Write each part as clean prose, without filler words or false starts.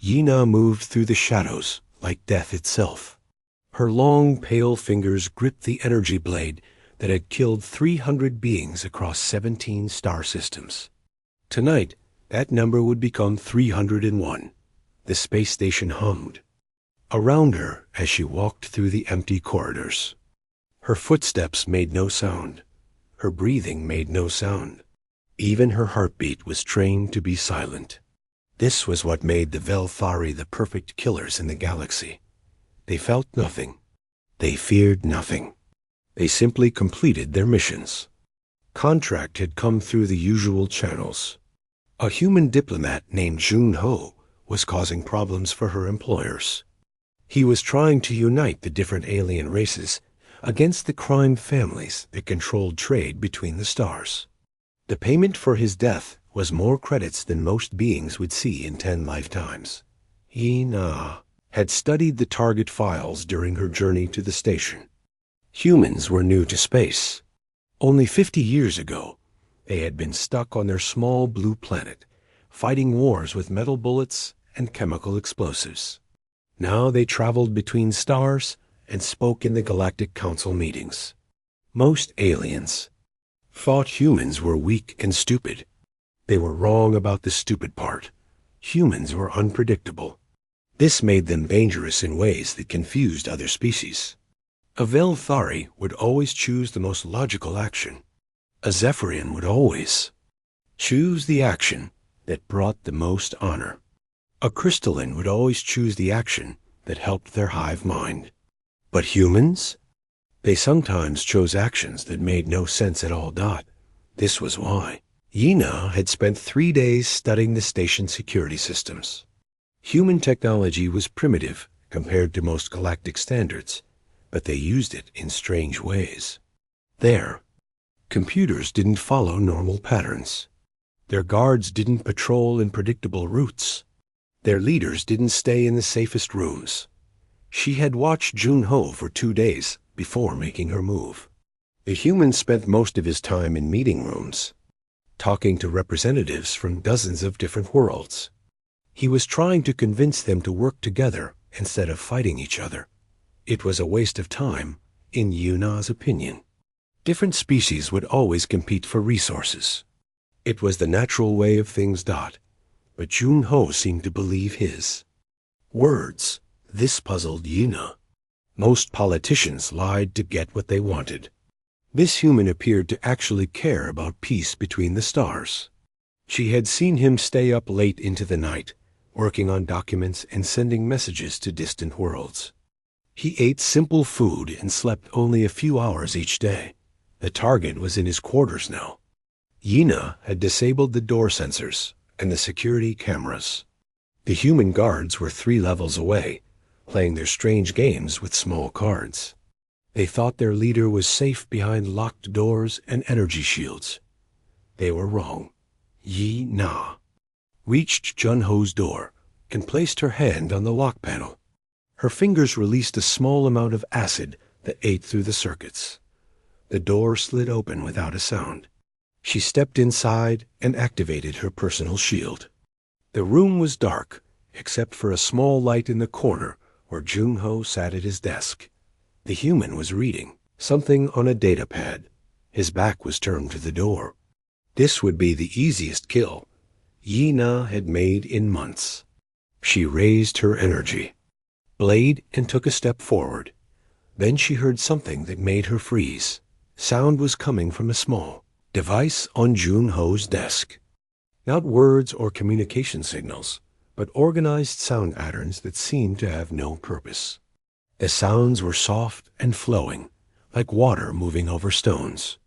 Yina moved through the shadows like death itself. Her long, pale fingers gripped the energy blade that had killed 300 beings across 17 star systems. Tonight, that number would become 301. The space station hummed around her as she walked through the empty corridors. Her footsteps made no sound. Her breathing made no sound. Even her heartbeat was trained to be silent. This was what made the Velthari the perfect killers in the galaxy. They felt nothing. They feared nothing. They simply completed their missions. Contract had come through the usual channels. A human diplomat named Jun-Ho was causing problems for her employers. He was trying to unite the different alien races against the crime families that controlled trade between the stars. The payment for his death was more credits than most beings would see in 10 lifetimes. Yina had studied the target files during her journey to the station. Humans were new to space. Only 50 years ago, they had been stuck on their small blue planet, fighting wars with metal bullets and chemical explosives. Now they traveled between stars and spoke in the Galactic Council meetings. Most aliens thought humans were weak and stupid. They were wrong about the stupid part. Humans were unpredictable. This made them dangerous in ways that confused other species. A Velthari would always choose the most logical action. A Zephyrian would always choose the action that brought the most honor. A crystalline would always choose the action that helped their hive mind. But humans? They sometimes chose actions that made no sense at all. This was why Yina had spent 3 days studying the station security systems. Human technology was primitive compared to most galactic standards, but they used it in strange ways. There, computers didn't follow normal patterns. Their guards didn't patrol in predictable routes. Their leaders didn't stay in the safest rooms. She had watched Jun-Ho for 2 days before making her move. The human spent most of his time in meeting rooms, talking to representatives from dozens of different worlds. He was trying to convince them to work together instead of fighting each other. It was a waste of time, in Yuna's opinion. Different species would always compete for resources. It was the natural way of things. But Jun-Ho seemed to believe his words. This puzzled Yina. Most politicians lied to get what they wanted. This human appeared to actually care about peace between the stars. She had seen him stay up late into the night, working on documents and sending messages to distant worlds. He ate simple food and slept only a few hours each day. The target was in his quarters now. Yina had disabled the door sensors and the security cameras. The human guards were 3 levels away, playing their strange games with small cards. They thought their leader was safe behind locked doors and energy shields. They were wrong. Yina reached Jun-Ho's door and placed her hand on the lock panel. Her fingers released a small amount of acid that ate through the circuits. The door slid open without a sound. She stepped inside and activated her personal shield. The room was dark, except for a small light in the corner where Jun-Ho sat at his desk. The human was reading something on a data pad. His back was turned to the door. This would be the easiest kill Yina had made in months. She raised her energy blade and took a step forward. Then she heard something that made her freeze. Sound was coming from a small device on Jun-Ho's desk. Not words or communication signals, but organized sound patterns that seemed to have no purpose. The sounds were soft and flowing, like water moving over stones.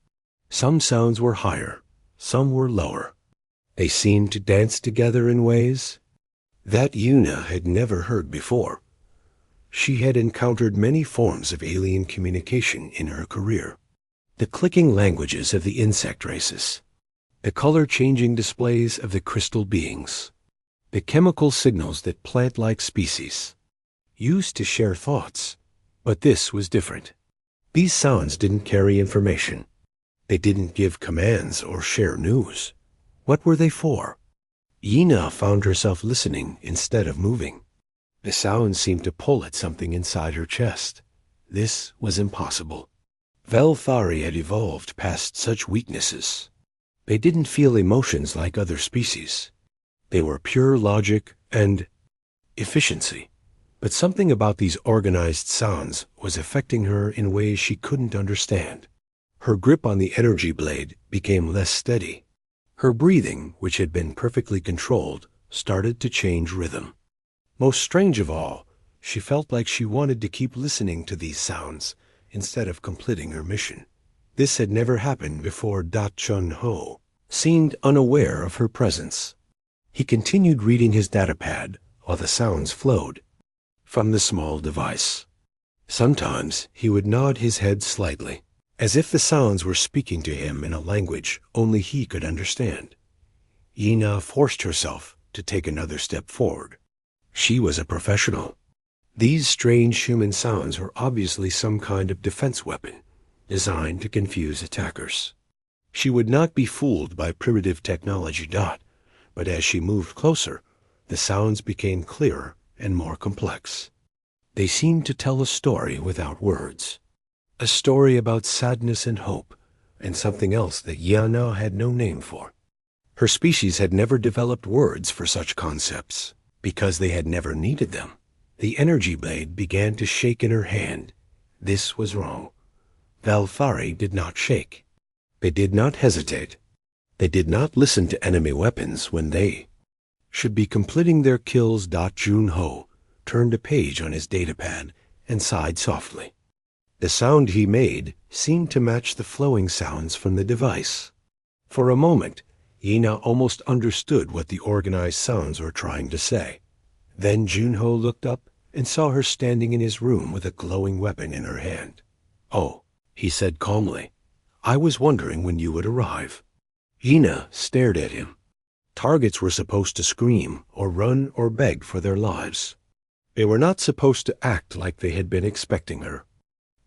Some sounds were higher, some were lower. They seemed to dance together in ways that Yuna had never heard before. She had encountered many forms of alien communication in her career. The clicking languages of the insect races, the color-changing displays of the crystal beings, the chemical signals that plant-like species used to share thoughts. But this was different. These sounds didn't carry information. They didn't give commands or share news. What were they for? Yina found herself listening instead of moving. The sound seemed to pull at something inside her chest. This was impossible. Velthari had evolved past such weaknesses. They didn't feel emotions like other species. They were pure logic and efficiency. But something about these organized sounds was affecting her in ways she couldn't understand. Her grip on the energy blade became less steady. Her breathing, which had been perfectly controlled, started to change rhythm. Most strange of all, she felt like she wanted to keep listening to these sounds instead of completing her mission. This had never happened before. Chun-Ho seemed unaware of her presence. He continued reading his datapad while the sounds flowed from the small device. Sometimes he would nod his head slightly, as if the sounds were speaking to him in a language only he could understand. Yina forced herself to take another step forward. She was a professional. These strange human sounds were obviously some kind of defense weapon, designed to confuse attackers. She would not be fooled by primitive technology. But as she moved closer, the sounds became clearer and more complex. They seemed to tell a story without words. A story about sadness and hope, and something else that Yana had no name for. Her species had never developed words for such concepts, because they had never needed them. The energy blade began to shake in her hand. This was wrong. Velthari did not shake. They did not hesitate. They did not listen to enemy weapons when they should be completing their kills. Jun-Ho turned a page on his datapad and sighed softly. The sound he made seemed to match the flowing sounds from the device. For a moment, Yina almost understood what the organized sounds were trying to say. Then Jun-Ho looked up and saw her standing in his room with a glowing weapon in her hand. "Oh," he said calmly, "I was wondering when you would arrive." Yina stared at him. Targets were supposed to scream or run or beg for their lives. They were not supposed to act like they had been expecting her.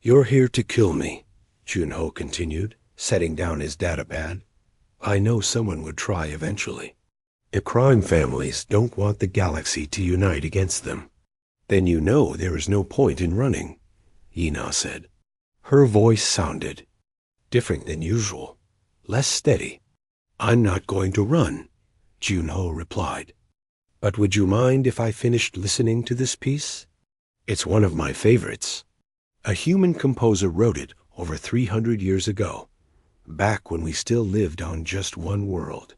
"You're here to kill me," Jun-Ho continued, setting down his datapad. "I know someone would try eventually. The crime families don't want the galaxy to unite against them." "Then you know there is no point in running," Yina said. Her voice sounded different than usual, less steady. "I'm not going to run," Jun-Ho replied. "But would you mind if I finished listening to this piece? It's one of my favorites. A human composer wrote it over 300 years ago, back when we still lived on just one world."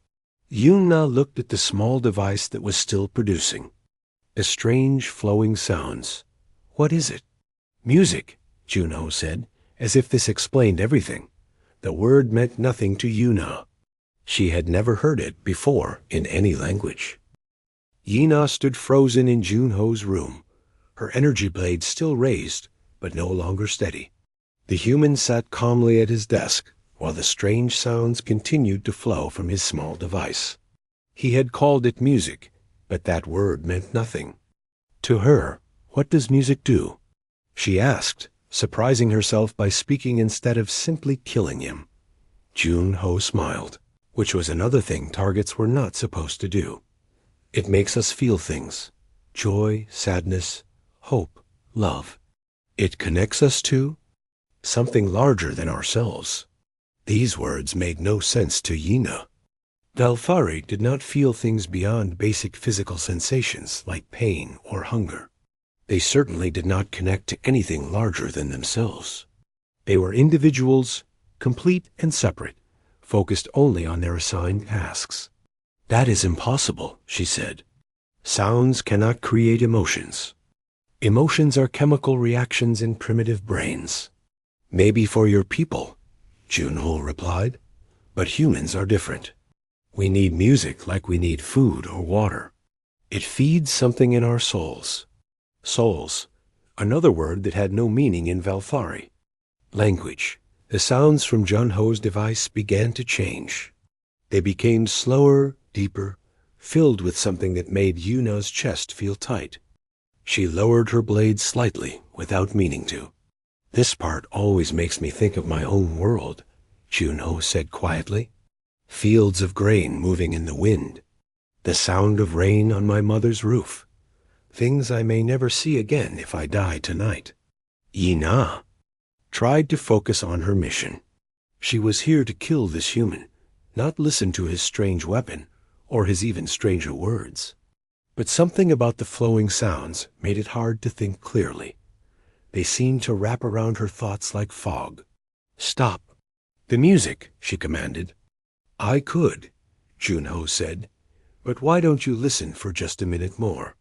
Yuna looked at the small device that was still producing. The strange flowing sounds. "What is it?" "Music," Jun-Ho said, as if this explained everything. The word meant nothing to Yuna. She had never heard it before in any language. Yina stood frozen in Jun-Ho's room, her energy blade still raised, but no longer steady. The human sat calmly at his desk, while the strange sounds continued to flow from his small device. He had called it music, but that word meant nothing. To her, what does music do? She asked, surprising herself by speaking instead of simply killing him. Jun-Ho smiled, which was another thing targets were not supposed to do. "It makes us feel things. Joy, sadness, hope, love. It connects us to something larger than ourselves." These words made no sense to Yina. Velthari did not feel things beyond basic physical sensations like pain or hunger. They certainly did not connect to anything larger than themselves. They were individuals, complete and separate, focused only on their assigned tasks. "That is impossible," she said. "Sounds cannot create emotions. Emotions are chemical reactions in primitive brains." "Maybe for your people," Jun-Ho replied, "but humans are different. We need music like we need food or water. It feeds something in our souls." Souls, another word that had no meaning in Velthari. Language. The sounds from Jun-Ho's device began to change. They became slower, deeper, filled with something that made Yuna's chest feel tight. She lowered her blade slightly, without meaning to. "This part always makes me think of my own world," Jun-Ho said quietly. "Fields of grain moving in the wind. The sound of rain on my mother's roof. Things I may never see again if I die tonight. Yina tried to focus on her mission. She was here to kill this human, not listen to his strange weapon or his even stranger words. But something about the flowing sounds made it hard to think clearly. They seemed to wrap around her thoughts like fog. Stop. The music, she commanded. I could, Junho said, but why don't you listen for just a minute more?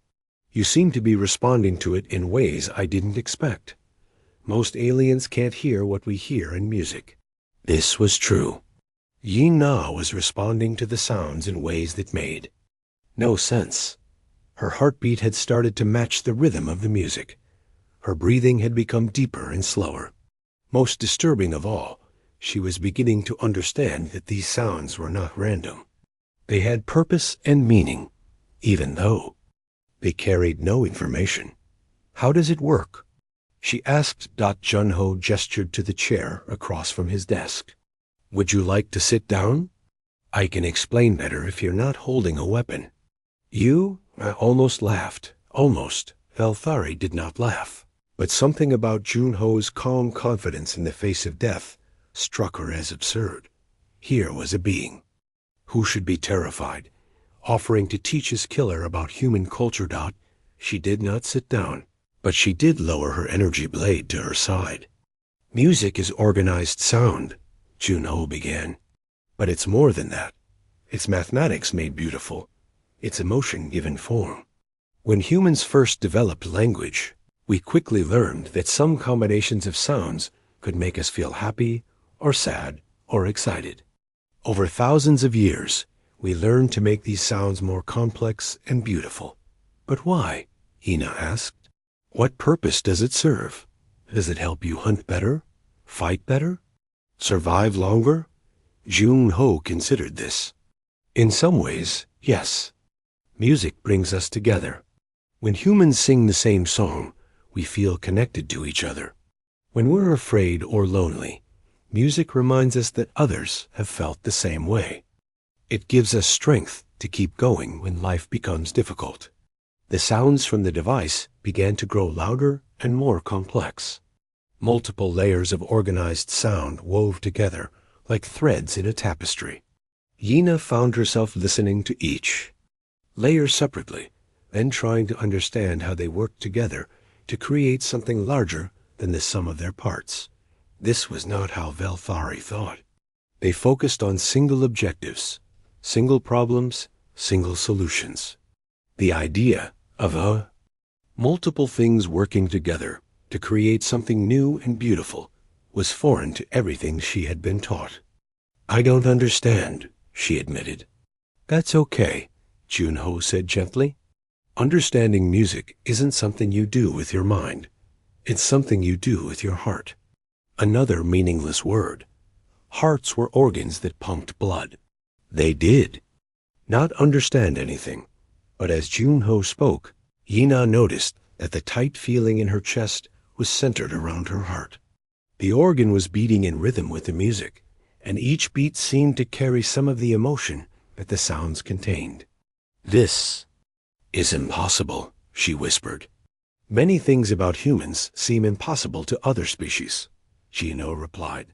You seem to be responding to it in ways I didn't expect. Most aliens can't hear what we hear in music. This was true. Yina was responding to the sounds in ways that made no sense. Her heartbeat had started to match the rhythm of the music. Her breathing had become deeper and slower. Most disturbing of all, she was beginning to understand that these sounds were not random. They had purpose and meaning, even though they carried no information. How does it work? She asked. Junho gestured to the chair across from his desk. Would you like to sit down? I can explain better if you're not holding a weapon. I almost laughed. Almost. Velthari did not laugh. But something about Junho's calm confidence in the face of death struck her as absurd. Here was a being who should be terrified, offering to teach his killer about human culture. She did not sit down, but she did lower her energy blade to her side. Music is organized sound, Junho began. But it's more than that. It's mathematics made beautiful. It's emotion given form. When humans first developed language, we quickly learned that some combinations of sounds could make us feel happy or sad or excited. Over thousands of years, we learned to make these sounds more complex and beautiful. But why? Hina asked. What purpose does it serve? Does it help you hunt better? Fight better? Survive longer? Junho considered this. In some ways, yes. Music brings us together. When humans sing the same song, we feel connected to each other. When we're afraid or lonely, music reminds us that others have felt the same way. It gives us strength to keep going when life becomes difficult. The sounds from the device began to grow louder and more complex. Multiple layers of organized sound wove together like threads in a tapestry. Yina found herself listening to each layer separately, then trying to understand how they worked together to create something larger than the sum of their parts. This was not how Velthari thought. They focused on single objectives, single problems, single solutions. The idea of multiple things working together to create something new and beautiful was foreign to everything she had been taught. I don't understand, she admitted. That's okay, Junho said gently. Understanding music isn't something you do with your mind. It's something you do with your heart. Another meaningless word. Hearts were organs that pumped blood. They did not understand anything, but as Junho spoke, Yina noticed that the tight feeling in her chest was centered around her heart. The organ was beating in rhythm with the music, and each beat seemed to carry some of the emotion that the sounds contained. This is impossible, she whispered. Many things about humans seem impossible to other species, Junho replied.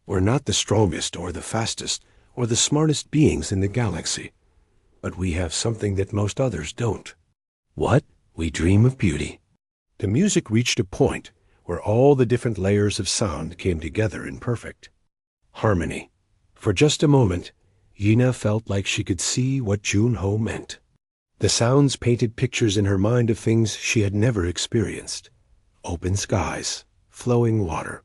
We're not the strongest or the fastest or the smartest beings in the galaxy, but we have something that most others don't. What? We dream of beauty. The music reached a point where all the different layers of sound came together in perfect harmony. For just a moment, Yina felt like she could see what Junho meant. The sounds painted pictures in her mind of things she had never experienced. Open skies, flowing water,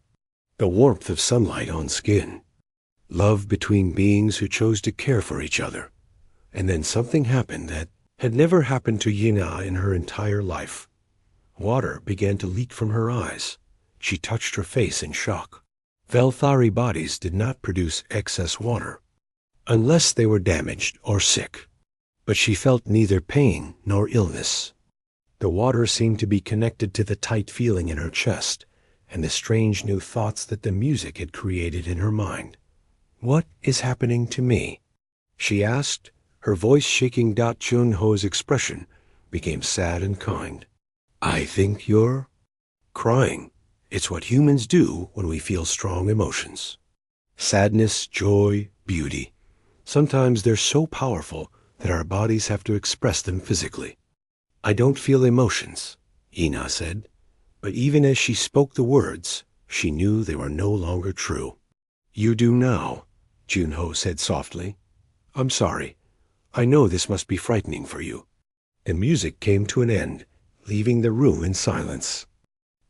the warmth of sunlight on skin, love between beings who chose to care for each other. And then something happened that had never happened to Yina in her entire life. Water began to leak from her eyes. She touched her face in shock. Velthari bodies did not produce excess water, unless they were damaged or sick. But she felt neither pain nor illness. The water seemed to be connected to the tight feeling in her chest and the strange new thoughts that the music had created in her mind. What is happening to me? She asked, Her voice shaking Chun-Ho's expression became sad and kind. I think you're crying. It's what humans do when we feel strong emotions. Sadness, joy, beauty. Sometimes they're so powerful that our bodies have to express them physically. I don't feel emotions, Ina said, but even as she spoke the words, she knew they were no longer true. You do now, Chun-Ho said softly. I'm sorry. I know this must be frightening for you. The music came to an end, leaving the room in silence.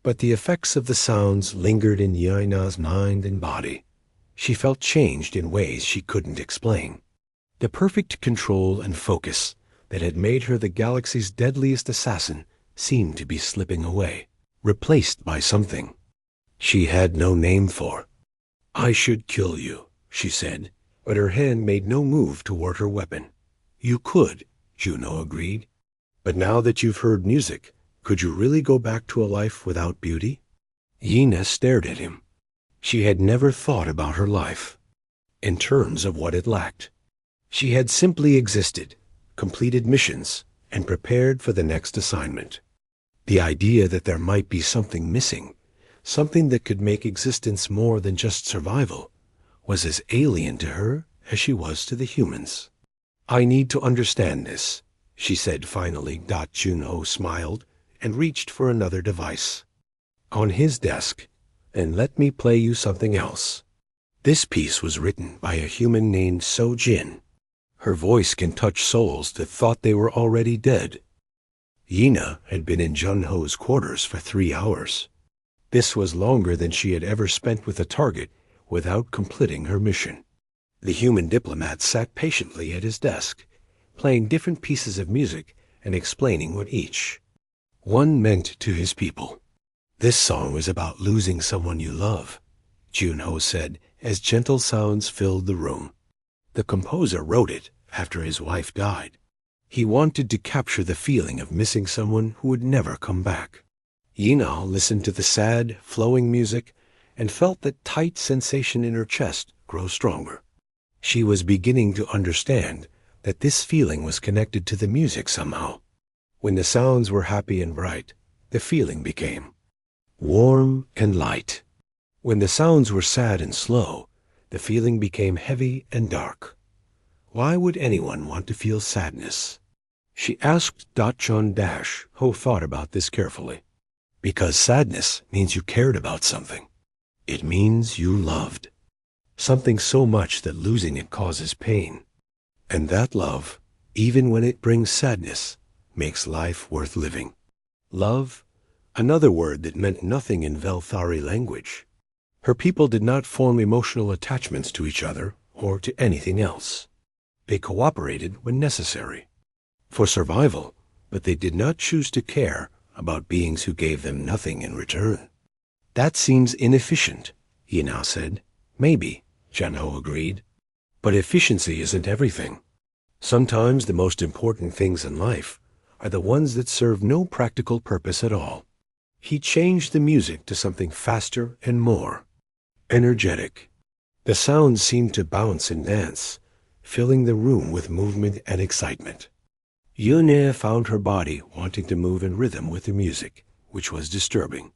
But the effects of the sounds lingered in Yaina's mind and body. She felt changed in ways she couldn't explain. The perfect control and focus that had made her the galaxy's deadliest assassin seemed to be slipping away, replaced by something she had no name for. I should kill you, she said, but her hand made no move toward her weapon. You could, Juno agreed. But now that you've heard music, could you really go back to a life without beauty? Yina stared at him. She had never thought about her life in terms of what it lacked. She had simply existed, completed missions, and prepared for the next assignment. The idea that there might be something missing, something that could make existence more than just survival, was as alien to her as she was to the humans. I need to understand this, she said finally. Chun-Ho smiled and reached for another device on his desk. And let me play you something else. This piece was written by a human named So-Jin. Her voice can touch souls that thought they were already dead. Yina had been in Chun-Ho's quarters for 3 hours. This was longer than she had ever spent with a target without completing her mission. The human diplomat sat patiently at his desk, playing different pieces of music and explaining what each one meant to his people. This song was about losing someone you love, Chun-Ho said as gentle sounds filled the room. The composer wrote it after his wife died. He wanted to capture the feeling of missing someone who would never come back. Yina listened to the sad, flowing music and felt that tight sensation in her chest grow stronger. She was beginning to understand that this feeling was connected to the music somehow. When the sounds were happy and bright, the feeling became warm and light. When the sounds were sad and slow, the feeling became heavy and dark. Why would anyone want to feel sadness? She asked Chun-Ho thought about this carefully. Because sadness means you cared about something. It means you loved. Something so much that losing it causes pain. And that love, even when it brings sadness, makes life worth living. Love, another word that meant nothing in Velthari language. Her people did not form emotional attachments to each other or to anything else. They cooperated when necessary, for survival, but they did not choose to care about beings who gave them nothing in return. That seems inefficient, Yina said. Maybe, Chun-Ho agreed. But efficiency isn't everything. Sometimes the most important things in life are the ones that serve no practical purpose at all. He changed the music to something faster and more energetic. The sounds seemed to bounce and dance, filling the room with movement and excitement. Yuna found her body wanting to move in rhythm with the music, which was disturbing.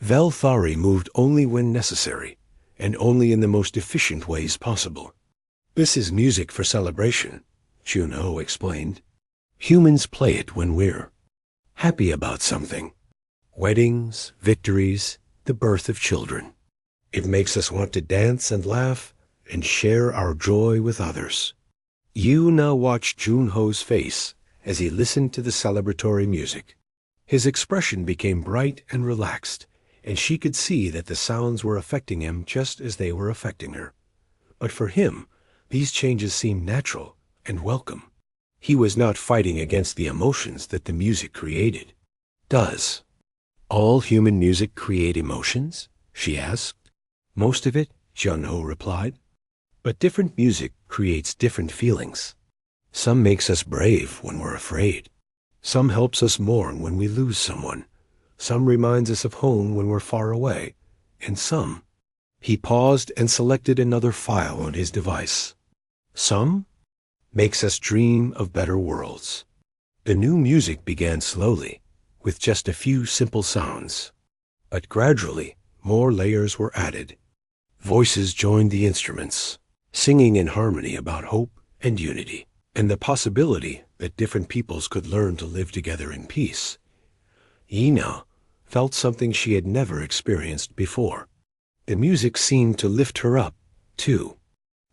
Velthari moved only when necessary, and only in the most efficient ways possible. This is music for celebration, Chun-Ho explained. Humans play it when we're happy about something. Weddings, victories, the birth of children. It makes us want to dance and laugh and share our joy with others. You now watched Chun-Ho's face as he listened to the celebratory music. His expression became bright and relaxed, and she could see that the sounds were affecting him just as they were affecting her. But for him, these changes seemed natural and welcome. He was not fighting against the emotions that the music created. Does all human music create emotions? She asked. Most of it, Chun-Ho replied. But different music creates different feelings. Some makes us brave when we're afraid. Some helps us mourn when we lose someone. Some reminds us of home when we're far away. And some... He paused and selected another file on his device. Some makes us dream of better worlds. The new music began slowly, with just a few simple sounds. But gradually, more layers were added. Voices joined the instruments, singing in harmony about hope and unity, and the possibility that different peoples could learn to live together in peace. Yina felt something she had never experienced before. The music seemed to lift her up, too,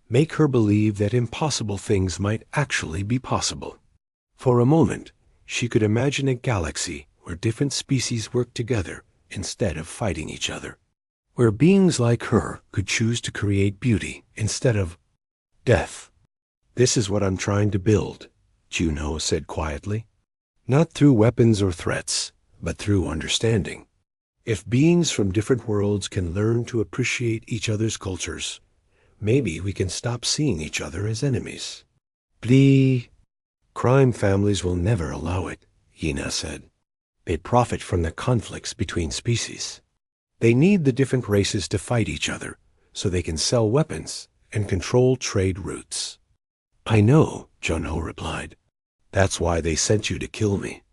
make her believe that impossible things might actually be possible. For a moment, she could imagine a galaxy where different species worked together instead of fighting each other, where beings like her could choose to create beauty instead of death. "This is what I'm trying to build," Junho said quietly. "Not through weapons or threats, but through understanding. If beings from different worlds can learn to appreciate each other's cultures, maybe we can stop seeing each other as enemies." "Please." "Crime families will never allow it," Yina said. "They profit from the conflicts between species. They need the different races to fight each other so they can sell weapons and control trade routes." "I know," Junho replied. "That's why they sent you to kill me."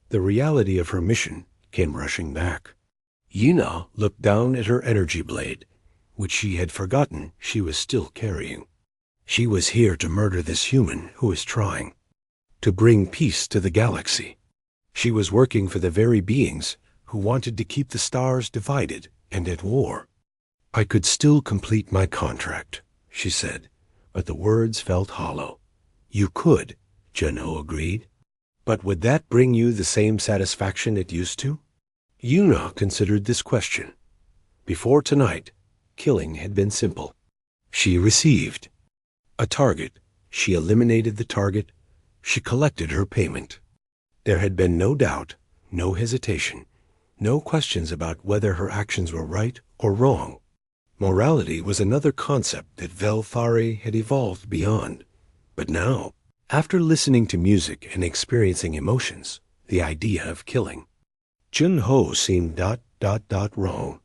The reality of her mission came rushing back. Yina looked down at her energy blade, which she had forgotten she was still carrying. She was here to murder this human who was trying to bring peace to the galaxy. She was working for the very beings who wanted to keep the stars divided and at war. "I could still complete my contract," she said, but the words felt hollow. "You could," Junho agreed. "But would that bring you the same satisfaction it used to?" Yuna considered this question. Before tonight, killing had been simple. She received a target. She eliminated the target. She collected her payment. There had been no doubt, no hesitation, no questions about whether her actions were right or wrong. Morality was another concept that Velthari had evolved beyond. But now, after listening to music and experiencing emotions, the idea of killing, Junho seemed wrong.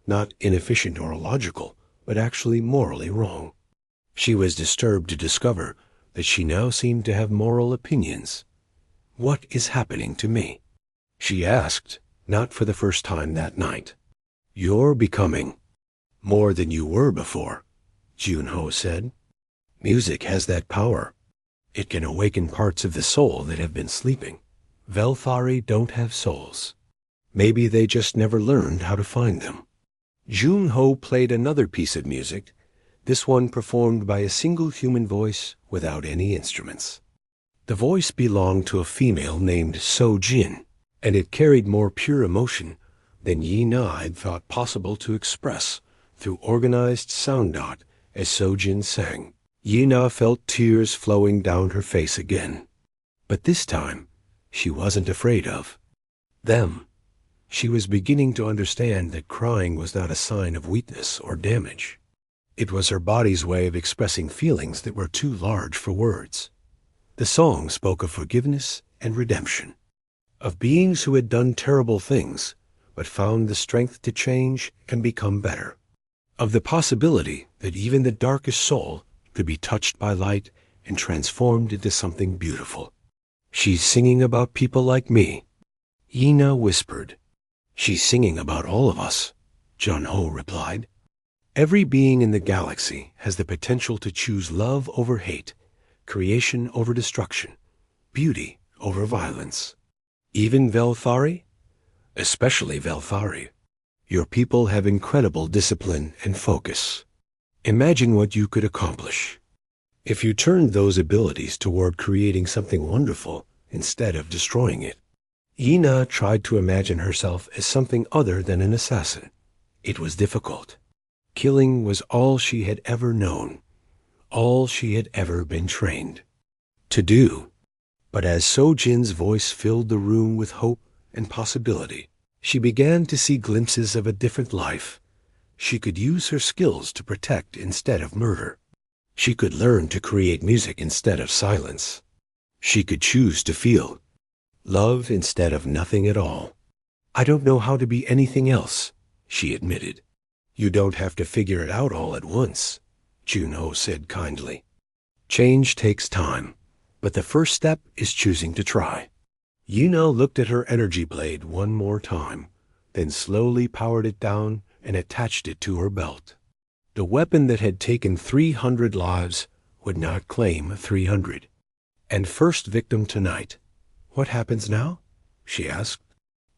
Not inefficient or illogical, but actually morally wrong. She was disturbed to discover that she now seemed to have moral opinions. "What is happening to me?" she asked, not for the first time that night. "You're becoming more than you were before," Junho said. "Music has that power. It can awaken parts of the soul that have been sleeping. Velthari don't have souls. Maybe they just never learned how to find them." Junho played another piece of music, this one performed by a single human voice without any instruments. The voice belonged to a female named So-Jin, and it carried more pure emotion than Yina had thought possible to express through organized sound dot as So-Jin sang. Yina felt tears flowing down her face again. But this time, she wasn't afraid of them. She was beginning to understand that crying was not a sign of weakness or damage. It was her body's way of expressing feelings that were too large for words. The song spoke of forgiveness and redemption, of beings who had done terrible things but found the strength to change and become better, of the possibility that even the darkest soul could be touched by light and transformed into something beautiful. "She's singing about people like me," Yina whispered. "She's singing about all of us," Junho replied. "Every being in the galaxy has the potential to choose love over hate, creation over destruction, beauty over violence. Even Velthari? Especially Velthari. Your people have incredible discipline and focus. Imagine what you could accomplish if you turned those abilities toward creating something wonderful instead of destroying it." Yina tried to imagine herself as something other than an assassin. It was difficult. Killing was all she had ever known, all she had ever been trained to do. But as So-Jin's voice filled the room with hope and possibility, she began to see glimpses of a different life. She could use her skills to protect instead of murder. She could learn to create music instead of silence. She could choose to feel love instead of nothing at all. "I don't know how to be anything else," she admitted. "You don't have to figure it out all at once," Junho said kindly. Change takes time, but the first step is choosing to try. Yuna looked at her energy blade one more time, then slowly powered it down and attached it to her belt. The weapon that had taken 300 lives would not claim 300. And first victim tonight. What happens now? She asked.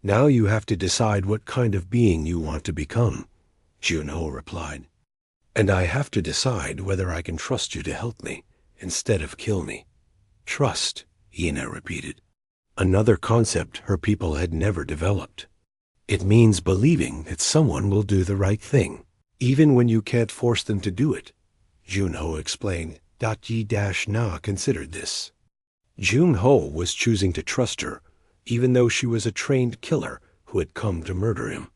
Now you have to decide what kind of being you want to become, Junho replied. And I have to decide whether I can trust you to help me instead of kill me. Trust, Yuna repeated. Another concept her people had never developed. It means believing that someone will do the right thing, even when you can't force them to do it, Junho explained. Yi-Na considered this. Junho was choosing to trust her, even though she was a trained killer who had come to murder him.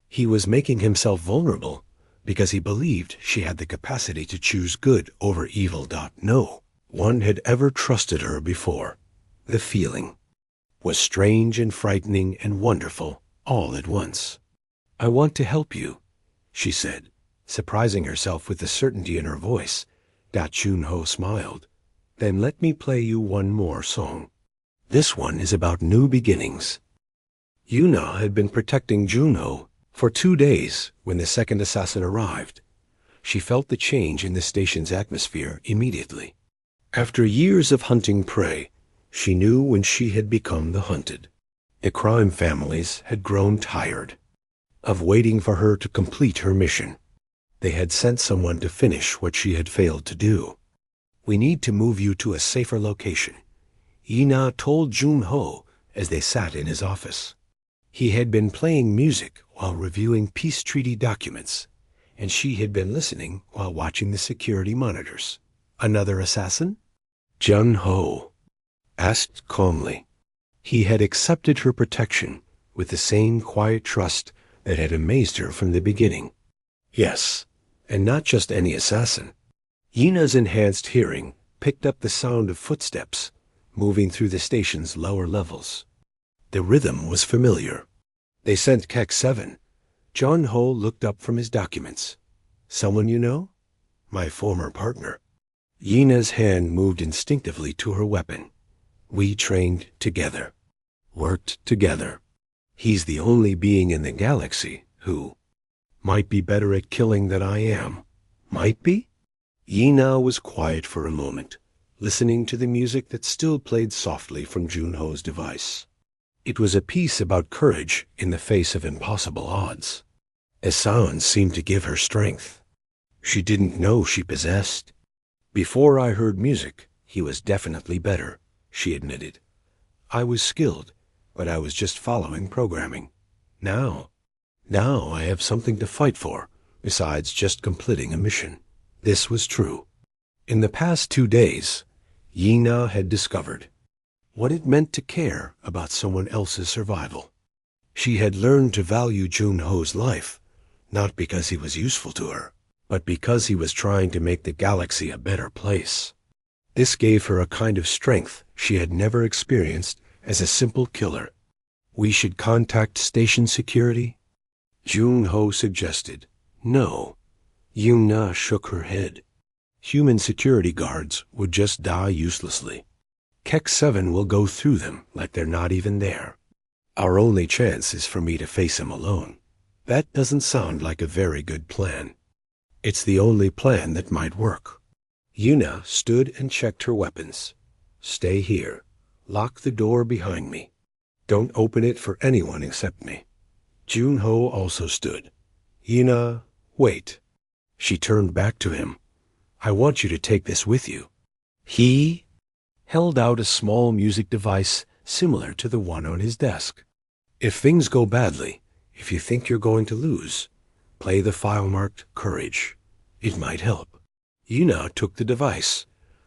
He was making himself vulnerable because he believed she had the capacity to choose good over evil. No one had ever trusted her before. The feeling was strange and frightening and wonderful all at once. I want to help you, she said, surprising herself with the certainty in her voice. Junho smiled. Then let me play you one more song. This one is about new beginnings. Yuna had been protecting Junho for 2 days when the second assassin arrived. She felt the change in the station's atmosphere immediately. After years of hunting prey, she knew when she had become the hunted. The crime families had grown tired of waiting for her to complete her mission. They had sent someone to finish what she had failed to do. We need to move you to a safer location, Yuna told Junho as they sat in his office. He had been playing music while reviewing peace treaty documents, and she had been listening while watching the security monitors. Another assassin? Junho asked calmly. He had accepted her protection with the same quiet trust that had amazed her from the beginning. Yes, and not just any assassin. Yuna's enhanced hearing picked up the sound of footsteps moving through the station's lower levels. The rhythm was familiar. They sent Kek 7. Junho looked up from his documents. Someone you know? My former partner. Yuna's hand moved instinctively to her weapon. We trained together. Worked together. He's the only being in the galaxy who might be better at killing than I am. Might be? Yuna was quiet for a moment, listening to the music that still played softly from Junho's device. It was a piece about courage in the face of impossible odds. A sound seemed to give her strength she didn't know she possessed. Before I heard music, he was definitely better, she admitted. I was skilled, but I was just following programming. Now I have something to fight for, besides just completing a mission. This was true. In the past 2 days, Yuna had discovered what it meant to care about someone else's survival. She had learned to value Junho's life, not because he was useful to her, but because he was trying to make the galaxy a better place. This gave her a kind of strength she had never experienced as a simple killer. We should contact station security? Junho suggested. No. Yuna shook her head. Human security guards would just die uselessly. Kek 7 will go through them like they're not even there. Our only chance is for me to face him alone. That doesn't sound like a very good plan. It's the only plan that might work. Yuna stood and checked her weapons. Stay here. Lock the door behind me. Don't open it for anyone except me. Junho also stood. Yuna, wait. She turned back to him. I want you to take this with you. He held out a small music device similar to the one on his desk. If things go badly, if you think you're going to lose, play the file marked Courage. It might help. Yuna took the device,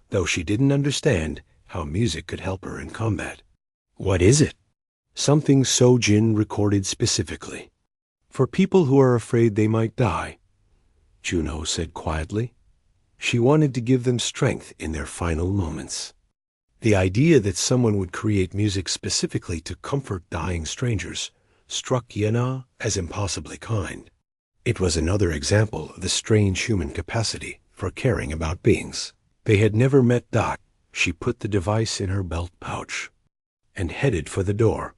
though she didn't understand how music could help her in combat. What is it? Something Sojin recorded specifically. For people who are afraid they might die, Junho said quietly. She wanted to give them strength in their final moments. The idea that someone would create music specifically to comfort dying strangers struck Yuna as impossibly kind. It was another example of the strange human capacity for caring about beings They had never met Dot. She put the device in her belt pouch and headed for the door.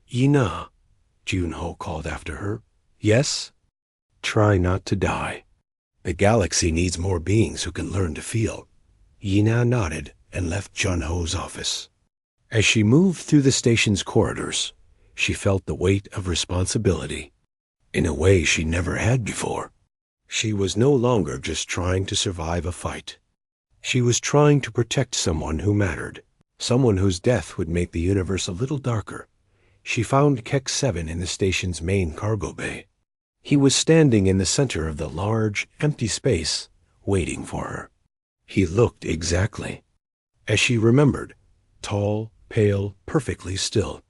"Yina," Junho called after her. "Yes?" "Try not to die. The galaxy needs more beings who can learn to feel." Yina nodded and left Junho's office. As she moved through the station's corridors, she felt the weight of responsibility in a way she never had before. She was no longer just trying to survive a fight. She was trying to protect someone who mattered, someone whose death would make the universe a little darker. She found Keck 7 in the station's main cargo bay. He was standing in the center of the large, empty space, waiting for her. He looked exactly as she remembered, tall, pale, perfectly still.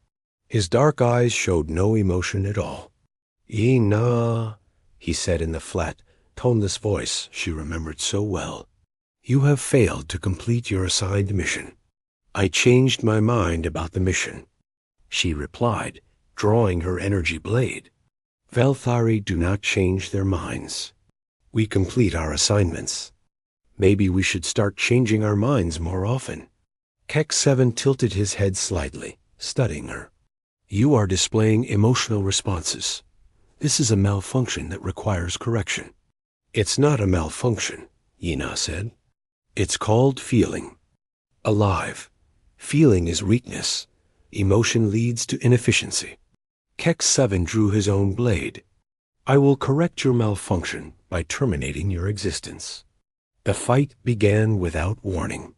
His dark eyes showed no emotion at all. "Yina," he said in the flat, toneless voice she remembered so well. "You have failed to complete your assigned mission." "I changed my mind about the mission," she replied, drawing her energy blade. "Velthari do not change their minds. We complete our assignments. Maybe we should start changing our minds more often." Keck 7 tilted his head slightly, studying her. "You are displaying emotional responses. This is a malfunction that requires correction." "It's not a malfunction," Yina said. "It's called feeling. Alive. Feeling is weakness. Emotion leads to inefficiency." Keck 7 drew his own blade. "I will correct your malfunction by terminating your existence." The fight began without warning.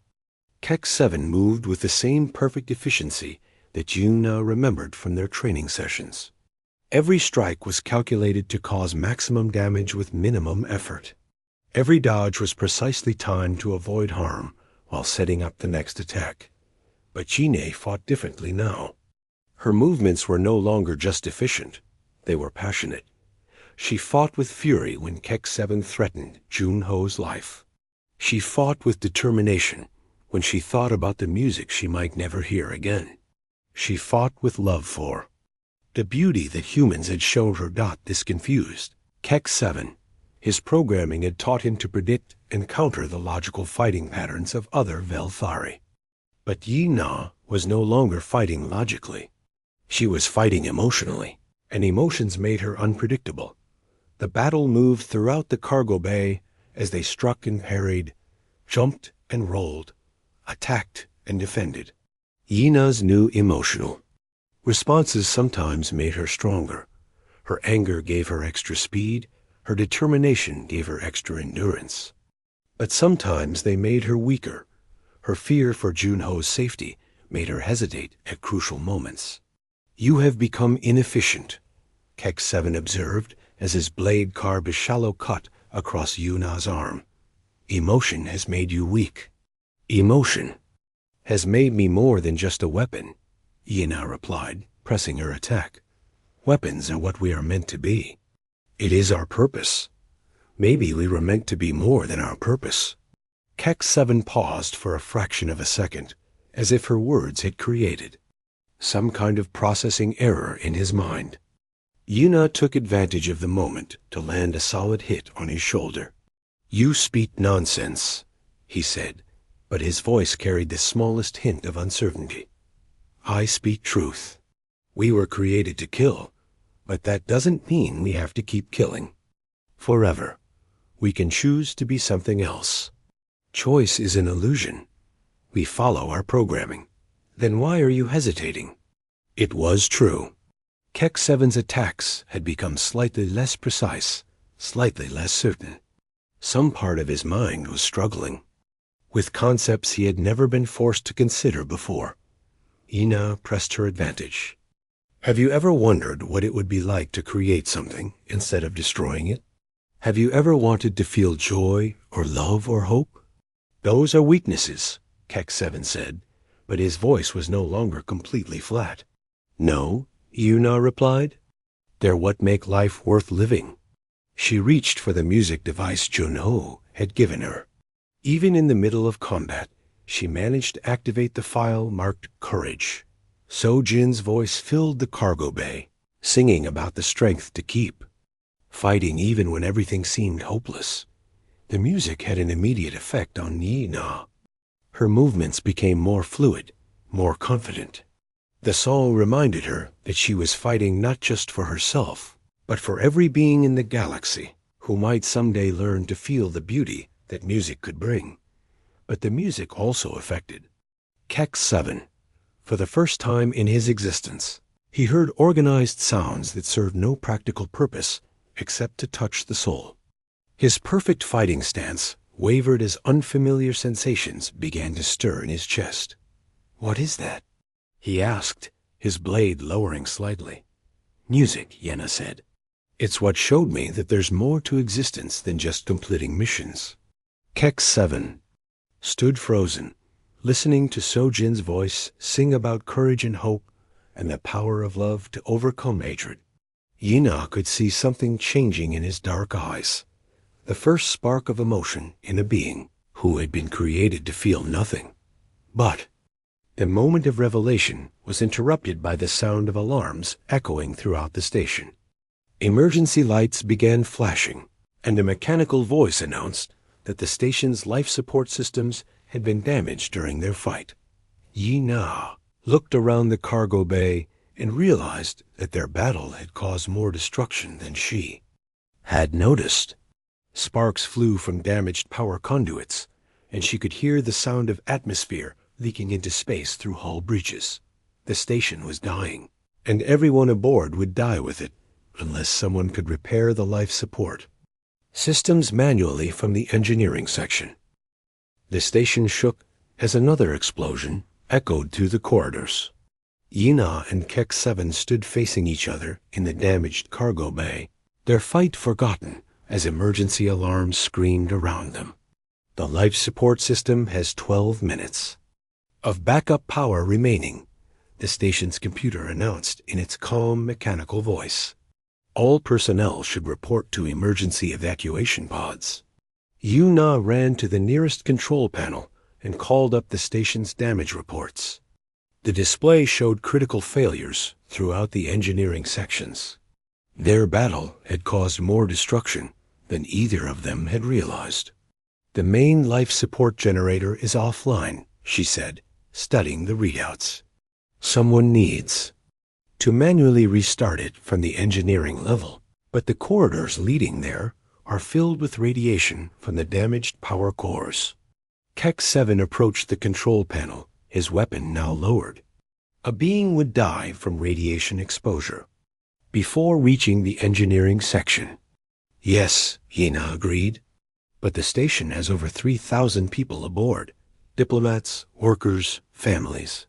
Keck 7 moved with the same perfect efficiency that Yuna remembered from their training sessions. Every strike was calculated to cause maximum damage with minimum effort. Every dodge was precisely timed to avoid harm while setting up the next attack. But Jine fought differently now. Her movements were no longer just efficient. They were passionate. She fought with fury when Keck 7 threatened Junho's life. She fought with determination when she thought about the music she might never hear again. She fought with love for the beauty that humans had shown her. This confused Keck 7. His programming had taught him to predict and counter the logical fighting patterns of other Velthari. But Yina was no longer fighting logically. She was fighting emotionally, and emotions made her unpredictable. The battle moved throughout the cargo bay as they struck and parried, jumped and rolled, attacked and defended. Yina's new emotional responses sometimes made her stronger. Her anger gave her extra speed. Her determination gave her extra endurance. But sometimes they made her weaker. Her fear for Junho's safety made her hesitate at crucial moments. "You have become inefficient," Keck 7 observed as his blade carved a shallow cut across Yuna's arm. "Emotion has made you weak." "Emotion has made me more than just a weapon," Yina replied, pressing her attack. "Weapons are what we are meant to be. It is our purpose. Maybe we were meant to be more than our purpose." Keck 7 paused for a fraction of a second, as if her words had created some kind of processing error in his mind. Yuna took advantage of the moment to land a solid hit on his shoulder. "You speak nonsense," he said, but his voice carried the smallest hint of uncertainty. "I speak truth. We were created to kill, but that doesn't mean we have to keep killing forever. We can choose to be something else. Choice is an illusion. We follow our programming. Then why are you hesitating?" It was true. Keck 7's attacks had become slightly less precise, slightly less certain. Some part of his mind was struggling with concepts he had never been forced to consider before. Ina pressed her advantage. "Have you ever wondered what it would be like to create something instead of destroying it? Have you ever wanted to feel joy or love or hope? Those are weaknesses," Keck 7 said, but his voice was no longer completely flat. "No," Yuna replied. "They're what make life worth living." She reached for the music device Junho had given her. Even in the middle of combat, she managed to activate the file marked Courage. So Jin's voice filled the cargo bay, singing about the strength to keep fighting even when everything seemed hopeless. The music had an immediate effect on Yina. Her movements became more fluid, more confident. The song reminded her that she was fighting not just for herself, but for every being in the galaxy who might someday learn to feel the beauty that music could bring. But the music also affected Kex 7. For the first time in his existence, he heard organized sounds that served no practical purpose except to touch the soul. His perfect fighting stance wavered as unfamiliar sensations began to stir in his chest. "What is that?" he asked, his blade lowering slightly. "Music," Yenna said. "It's what showed me that there's more to existence than just completing missions." Kex 7 stood frozen, listening to Sojin's voice sing about courage and hope and the power of love to overcome hatred. Yina could see something changing in his dark eyes, the first spark of emotion in a being who had been created to feel nothing. But the moment of revelation was interrupted by the sound of alarms echoing throughout the station. Emergency lights began flashing, and a mechanical voice announced that the station's life support systems had been damaged during their fight. Yina looked around the cargo bay and realized that their battle had caused more destruction than she had noticed. Sparks flew from damaged power conduits, and she could hear the sound of atmosphere leaking into space through hull breaches. The station was dying, and everyone aboard would die with it unless someone could repair the life support systems manually from the engineering section. The station shook as another explosion echoed through the corridors. Yina and Kex 7 stood facing each other in the damaged cargo bay, their fight forgotten as emergency alarms screamed around them. "The life support system has 12 minutes of backup power remaining," the station's computer announced in its calm mechanical voice. "All personnel should report to emergency evacuation pods." Yuna ran to the nearest control panel and called up the station's damage reports. The display showed critical failures throughout the engineering sections. Their battle had caused more destruction than either of them had realized. "The main life support generator is offline," she said, studying the readouts. "Someone needs to manually restart it from the engineering level, but the corridors leading there are filled with radiation from the damaged power cores." Kex 7 approached the control panel, his weapon now lowered. A being would die from radiation exposure before reaching the engineering section. "Yes," Yina agreed, "but the station has over 3,000 people aboard, diplomats, workers, families.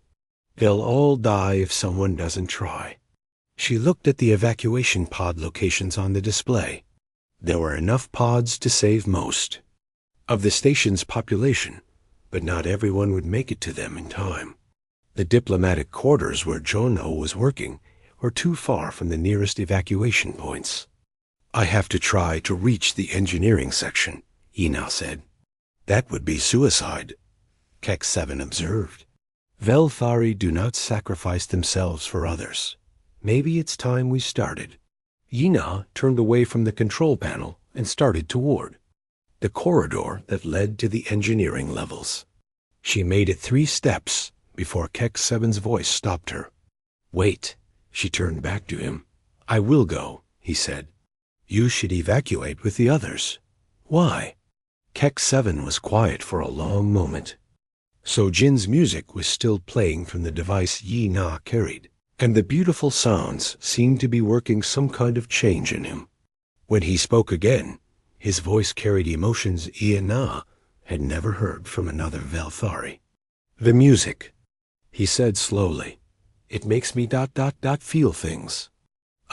They'll all die if someone doesn't try." She looked at the evacuation pod locations on the display. There were enough pods to save most of the station's population, but not everyone would make it to them in time. The diplomatic quarters where Jono was working were too far from the nearest evacuation points. "I have to try to reach the engineering section," Yina said. "That would be suicide," Kex 7 observed. "Velthari do not sacrifice themselves for others. Maybe it's time we started." Yina turned away from the control panel and started toward the corridor that led to the engineering levels. She made it 3 steps before Kex 7's voice stopped her. "Wait." She turned back to him. "I will go," he said. "You should evacuate with the others." "Why?" Kex 7 was quiet for a long moment. Sojin's music was still playing from the device Yina carried, and the beautiful sounds seemed to be working some kind of change in him. When he spoke again, his voice carried emotions Yina had never heard from another Velthari. "The music," he said slowly. "It makes me feel things.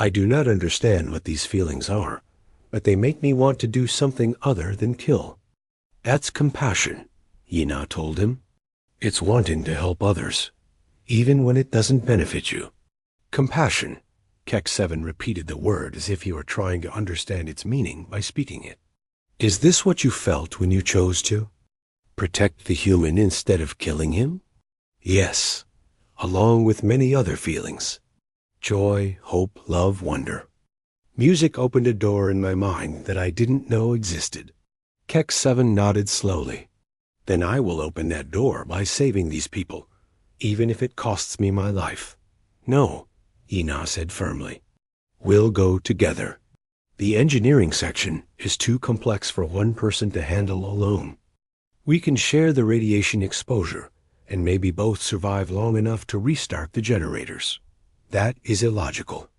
I do not understand what these feelings are, but they make me want to do something other than kill." "That's compassion," Yina told him. "It's wanting to help others, even when it doesn't benefit you." "Compassion." Kex 7 repeated the word as if he were trying to understand its meaning by speaking it. "Is this what you felt when you chose to protect the human instead of killing him?" "Yes, along with many other feelings. Joy, hope, love, wonder. Music opened a door in my mind that I didn't know existed." Keck 7 nodded slowly. Then I will open that door by saving these people, even if it costs me my life. No, Ina said firmly. We'll go together. The engineering section is too complex for one person to handle alone. We can share the radiation exposure and maybe both survive long enough to restart the generators. That is illogical.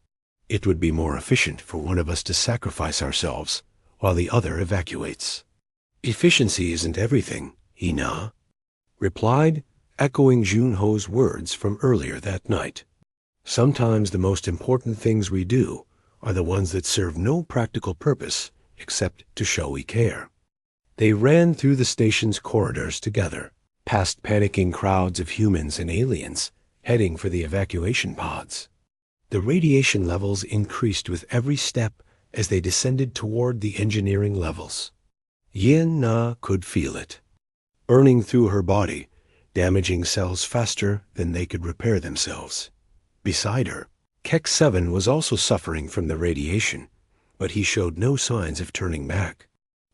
It would be more efficient for one of us to sacrifice ourselves while the other evacuates. Efficiency isn't everything, Ina replied, echoing Junho's words from earlier that night. Sometimes the most important things we do are the ones that serve no practical purpose except to show we care. They ran through the station's corridors together, past panicking crowds of humans and aliens, heading for the evacuation pods. The radiation levels increased with every step as they descended toward the engineering levels. Yin Na could feel it, burning through her body, damaging cells faster than they could repair themselves. Beside her, Keck 7 was also suffering from the radiation, but he showed no signs of turning back.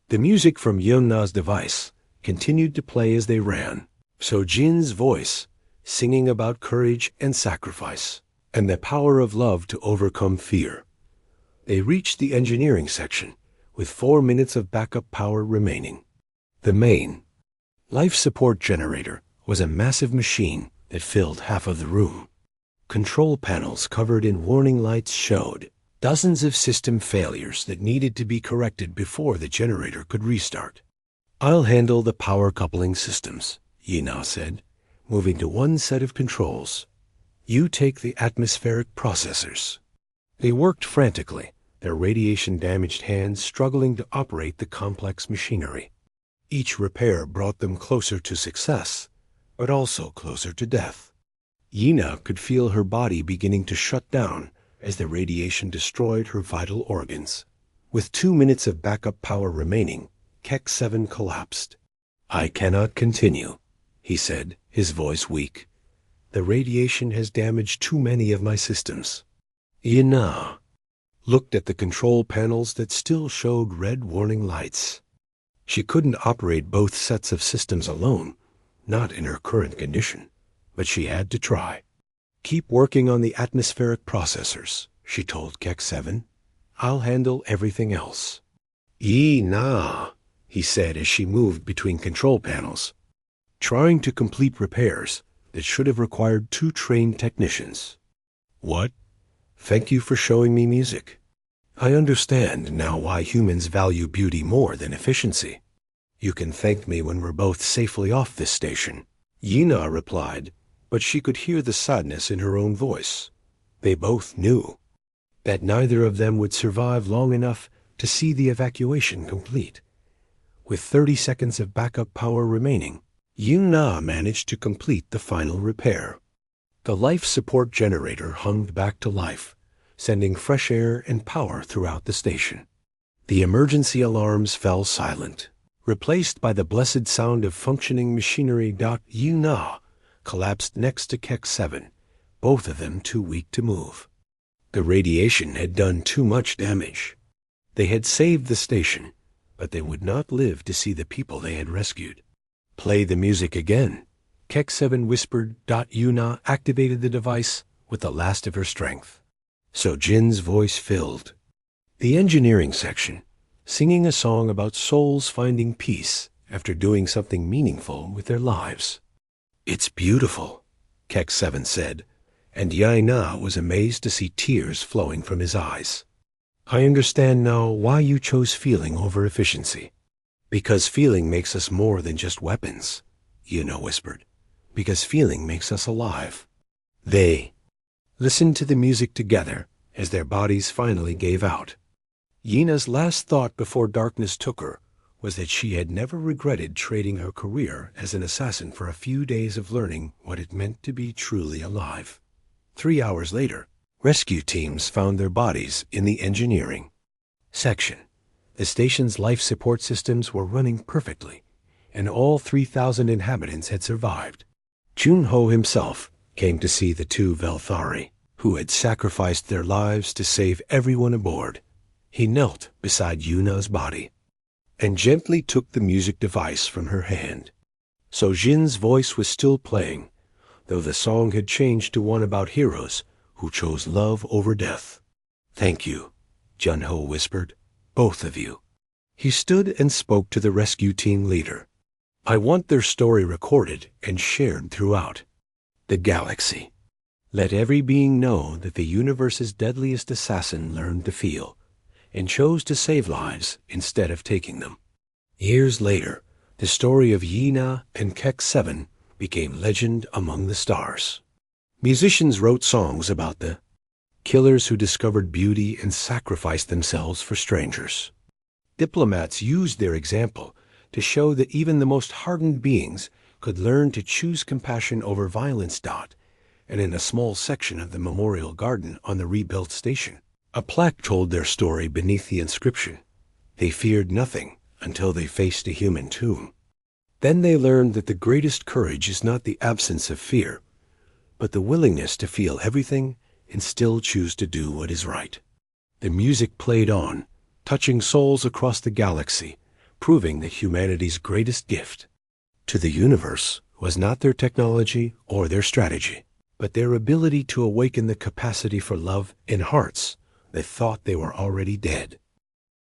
The music from Yin Na's device continued to play as they ran, so Jin's voice, singing about courage and sacrifice, and the power of love to overcome fear. They reached the engineering section, with 4 minutes of backup power remaining. The main life support generator was a massive machine that filled half of the room. Control panels covered in warning lights showed dozens of system failures that needed to be corrected before the generator could restart. I'll handle the power coupling systems, Yina said, moving to one set of controls. You take the atmospheric processors. They worked frantically, their radiation-damaged hands struggling to operate the complex machinery. Each repair brought them closer to success, but also closer to death. Yina could feel her body beginning to shut down as the radiation destroyed her vital organs. With 2 minutes of backup power remaining, Keck 7 collapsed. I cannot continue, he said, his voice weak. The radiation has damaged too many of my systems. Yina looked at the control panels that still showed red warning lights. She couldn't operate both sets of systems alone, not in her current condition, but she had to try. Keep working on the atmospheric processors, she told Keck 7. I'll handle everything else. Yina, he said as she moved between control panels, trying to complete repairs that should have required 2 trained technicians. What? Thank you for showing me music. I understand now why humans value beauty more than efficiency. You can thank me when we're both safely off this station, Yina replied, but she could hear the sadness in her own voice. They both knew that neither of them would survive long enough to see the evacuation complete. With 30 seconds of backup power remaining, Yina managed to complete the final repair. The life support generator hummed back to life, sending fresh air and power throughout the station. The emergency alarms fell silent, replaced by the blessed sound of functioning machinery. Yina collapsed next to Keck 7, both of them too weak to move. The radiation had done too much damage. They had saved the station, but they would not live to see the people they had rescued. Play the music again, Keck 7 whispered. Yuna activated the device with the last of her strength. So Jin's voice filled the engineering section, singing a song about souls finding peace after doing something meaningful with their lives. It's beautiful, Keck 7 said, and Yina was amazed to see tears flowing from his eyes. I understand now why you chose feeling over efficiency. Because feeling makes us more than just weapons, Yina whispered. Because feeling makes us alive. They listened to the music together as their bodies finally gave out. Yina's last thought before darkness took her was that she had never regretted trading her career as an assassin for a few days of learning what it meant to be truly alive. 3 hours later, rescue teams found their bodies in the engineering section. The station's life support systems were running perfectly, and all 3,000 inhabitants had survived. Junho himself came to see the 2 Velthari, who had sacrificed their lives to save everyone aboard. He knelt beside Yuna's body. and gently took the music device from her hand. So Jin's voice was still playing, though the song had changed to one about heroes who chose love over death. "Thank you," Jun-Ho whispered. "Both of you." He stood and spoke to the rescue team leader. "I want their story recorded and shared throughout the galaxy. Let every being know that the universe's deadliest assassin learned to feel and chose to save lives instead of taking them." Years later, the story of Yina and Kek-7 became legend among the stars. Musicians wrote songs about the killers who discovered beauty and sacrificed themselves for strangers. Diplomats used their example to show that even the most hardened beings could learn to choose compassion over violence. And in a small section of the memorial garden on the rebuilt station, a plaque told their story beneath the inscription, "They feared nothing until they faced a human tomb." Then they learned that the greatest courage is not the absence of fear, but the willingness to feel everything and still choose to do what is right. The music played on, touching souls across the galaxy, proving that humanity's greatest gift to the universe was not their technology or their strategy, but their ability to awaken the capacity for love in hearts that thought they were already dead.